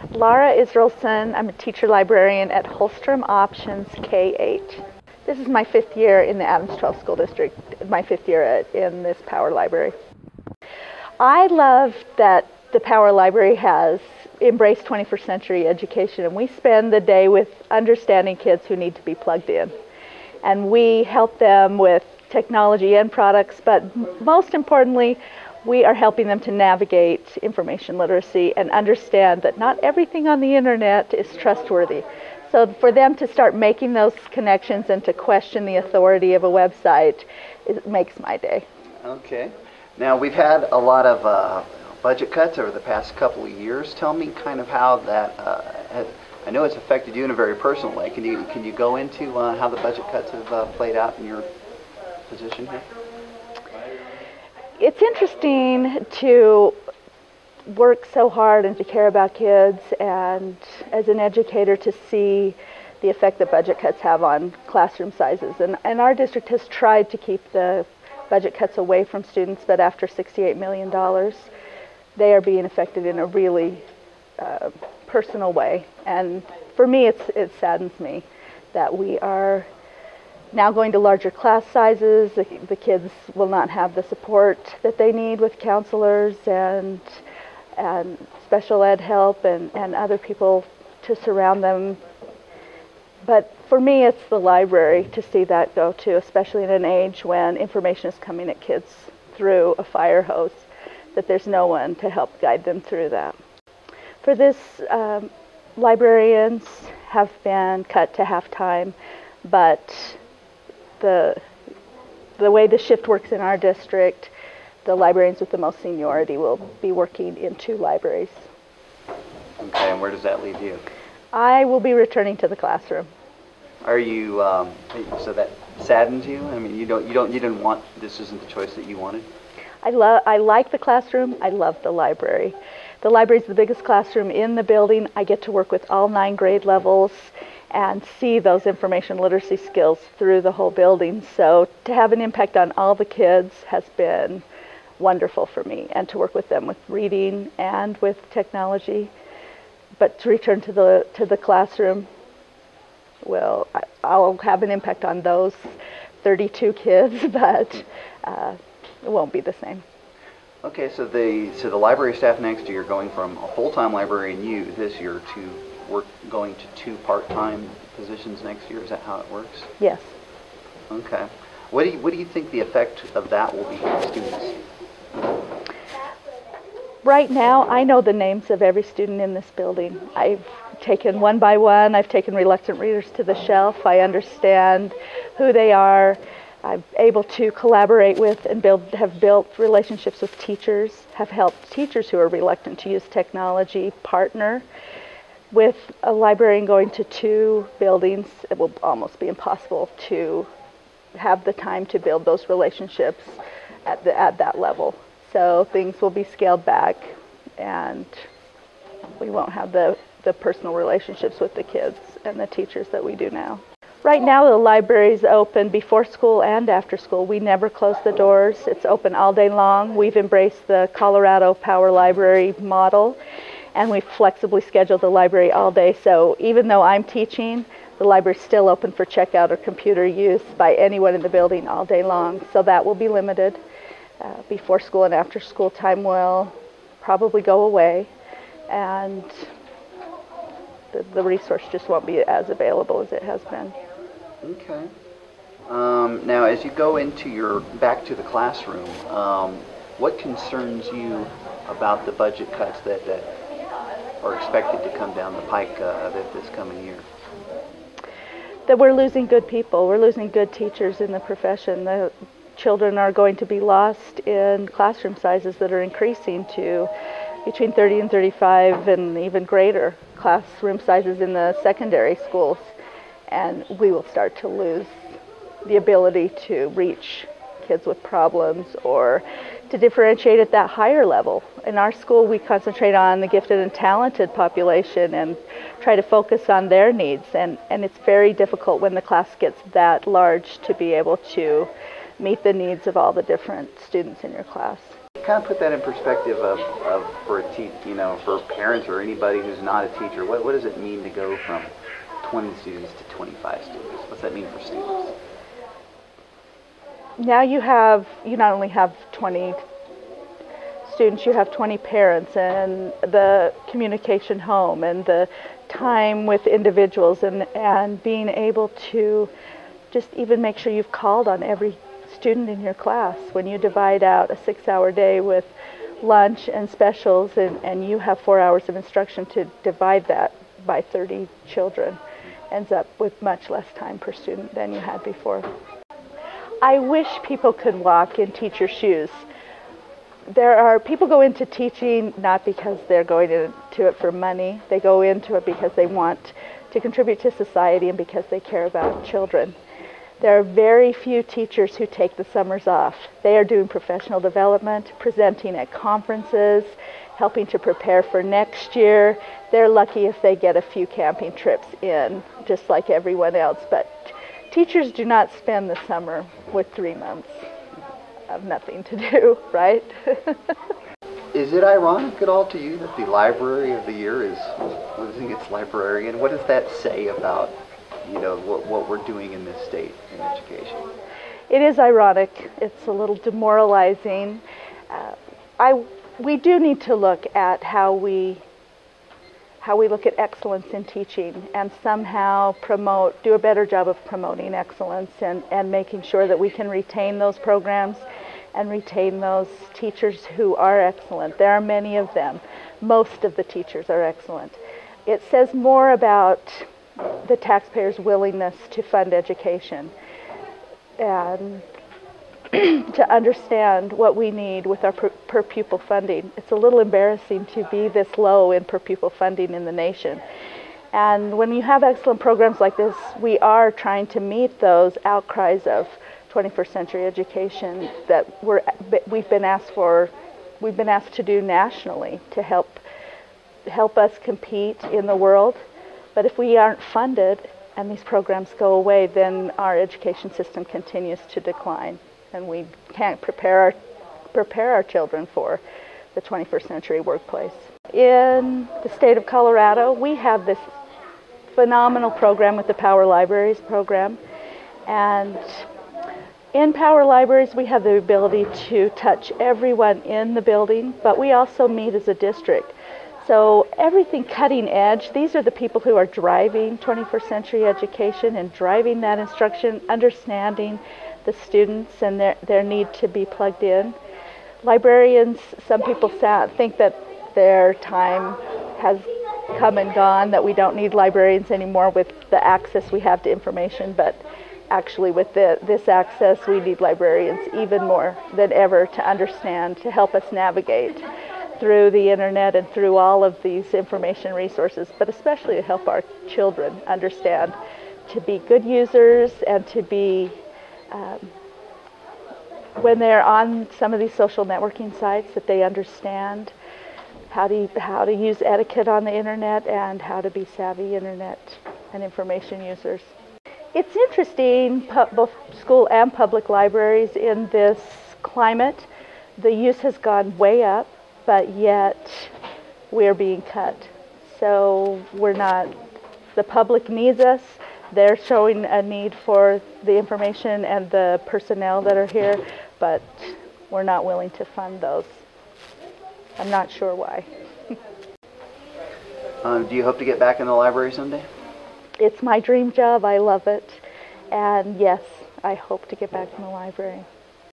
Laura Israelsen. I'm a teacher librarian at Hulstrom Options K-8. This is my 5th year in the Adams 12 School District, my 5th year in this Power Library. I love that the Power Library has embraced 21st century education, and we spend the day with understanding kids who need to be plugged in. And we help them with technology and products, but most importantly, we are helping them to navigate information literacy and understand that not everything on the internet is trustworthy. So for them to start making those connections and to question the authority of a website, it makes my day. Okay. Now, we've had a lot of budget cuts over the past couple of years. Tell me kind of how that, I know it's affected you in a very personal way. Can you go into how the budget cuts have played out in your position here? It's interesting to work so hard and to care about kids, and as an educator to see the effect that budget cuts have on classroom sizes. And our district has tried to keep the budget cuts away from students, but after $68 million, they are being affected in a really personal way. And for me, it saddens me that we are now going to larger class sizes. The kids will not have the support that they need with counselors and special ed help and other people to surround them. But for me, it's the library to see that go to, especially in an age when information is coming at kids through a fire hose, that there's no one to help guide them through that. For this, librarians have been cut to half-time, but the way the shift works in our district, the librarians with the most seniority will be working in 2 libraries. Okay, and where does that leave you? I will be returning to the classroom. Are you so that saddens you? I mean, you didn't want, this isn't the choice that you wanted? I like the classroom. I love the library. The library is the biggest classroom in the building. I get to work with all 9 grade levels and see those information literacy skills through the whole building. So to have an impact on all the kids has been wonderful for me, and to work with them with reading and with technology. But to return to the classroom, well, I'll have an impact on those 32 kids, but it won't be the same. Okay, so the library staff next year, going from a full-time librarian you this year to going to 2 part-time positions next year. Is that how it works? Yes. Okay. What do you think the effect of that will be on students? Right now, I know the names of every student in this building. I've taken one by one. I've taken reluctant readers to the shelf. I understand who they are. I'm able to collaborate with and have built relationships with teachers, have helped teachers who are reluctant to use technology partner. With a librarian going to 2 buildings, it will almost be impossible to have the time to build those relationships at that level. So things will be scaled back, and we won't have the personal relationships with the kids and the teachers that we do now. Right now, the library is open before school and after school. We never close the doors. It's open all day long. We've embraced the Colorado Power Library model, and we flexibly schedule the library all day. So even though I'm teaching, the library is still open for checkout or computer use by anyone in the building all day long. So that will be limited. Before school and after school time will probably go away, and the resource just won't be as available as it has been. Okay. Now, as you go into back to the classroom, what concerns you about the budget cuts that are expected to come down the pike this coming year? That we're losing good people. We're losing good teachers in the profession. The children are going to be lost in classroom sizes that are increasing to between 30 and 35 and even greater classroom sizes in the secondary schools. And we will start to lose the ability to reach kids with problems or to differentiate at that higher level. In our school, we concentrate on the gifted and talented population and try to focus on their needs. And it's very difficult when the class gets that large to be able to meet the needs of all the different students in your class. kind of put that in perspective of for for parents or anybody who's not a teacher, what does it mean to go from 20 students to 25 students? What's that mean for students? Now you not only have 20 students, you have 20 parents, and the communication home and the time with individuals, and being able to just even make sure you've called on every student in your class. When you divide out a 6-hour day with lunch and specials, and you have 4 hours of instruction, to divide that by 30 children ends up with much less time per student than you had before. I wish people could walk in teachers' shoes. There are people go into teaching not because they're going into it for money. They go into it because they want to contribute to society and because they care about children. There are very few teachers who take the summers off. They are doing professional development, presenting at conferences, helping to prepare for next year. They're lucky if they get a few camping trips in, just like everyone else. But teachers do not spend the summer with 3 months of nothing to do, right? Is it ironic at all to you that the Library of the Year is losing its librarian? What does that say about what we're doing in this state in education? It is ironic. It's a little demoralizing. We do need to look at how we look at excellence in teaching, and somehow do a better job of promoting excellence, and making sure that we can retain those programs and retain those teachers who are excellent. There are many of them. Most of the teachers are excellent. It says more about the taxpayers' willingness to fund education and to understand what we need with our per-pupil funding. It's a little embarrassing to be this low in per-pupil funding in the nation. And when you have excellent programs like this, we are trying to meet those outcries of 21st century education that we've been asked to do nationally to help us compete in the world. But if we aren't funded and these programs go away, then our education system continues to decline, and we can't prepare our children for the 21st century workplace. In the state of Colorado, we have this phenomenal program with the Power Libraries program, and in Power Libraries we have the ability to touch everyone in the building, but we also meet as a district. So everything cutting edge, these are the people who are driving 21st century education and driving that instruction, understanding the students and their need to be plugged in. Librarians, some people think that their time has come and gone, that we don't need librarians anymore with the access we have to information, but actually with this access we need librarians even more than ever to understand, to help us navigate through the internet and through all of these information resources, but especially to help our children understand, to be good users, and to be when they're on some of these social networking sites, that they understand how to use etiquette on the internet and how to be savvy internet and information users. It's interesting, both school and public libraries in this climate, the use has gone way up, but yet we're being cut. So the public needs us. They're showing a need for the information and the personnel that are here, but we're not willing to fund those. I'm not sure why. Do you hope to get back in the library someday? It's my dream job. I love it. And yes, I hope to get back in the library.